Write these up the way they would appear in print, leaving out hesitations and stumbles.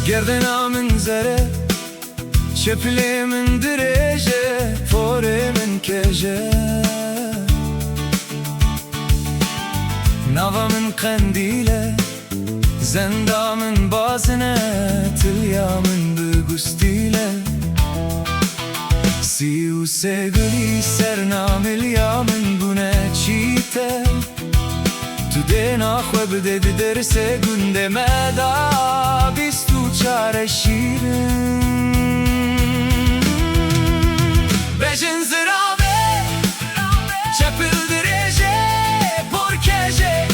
Gerdena min zere çepile min direce fore min keje nava min kandile zenda min bazine tilya min bugustile siu segli sernamilya min bune çite tu dena khweb dedi derse günde meda bistu çare şirin Bejin zirave çepil direce porkeje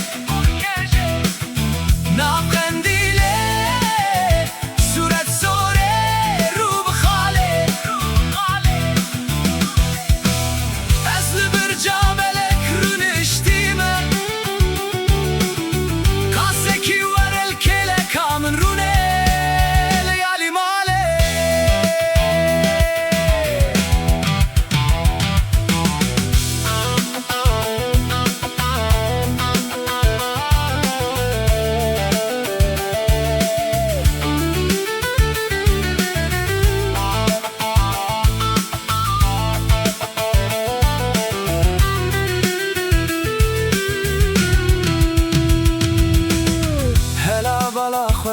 nafkendile suret sore rub khale aslı bir camelek rüniştime kaseki varel kele kamen rune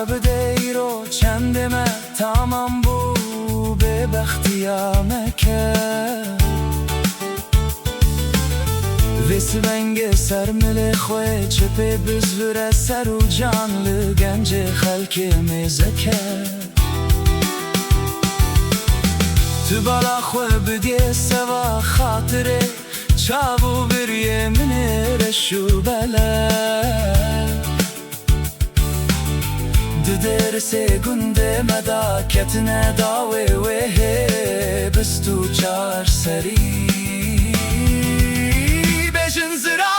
بدیرو چندمه تمام بو به بختیامه که وسونگ سرمل خوی چپه بزوره سر و جانlı gence خلک مزکه تو بالا خوی بدیه سوا خاطره چاو bir yemine reşu bele درسه گنده مدا کتنه داوه وه بستو چار سری بجن زرا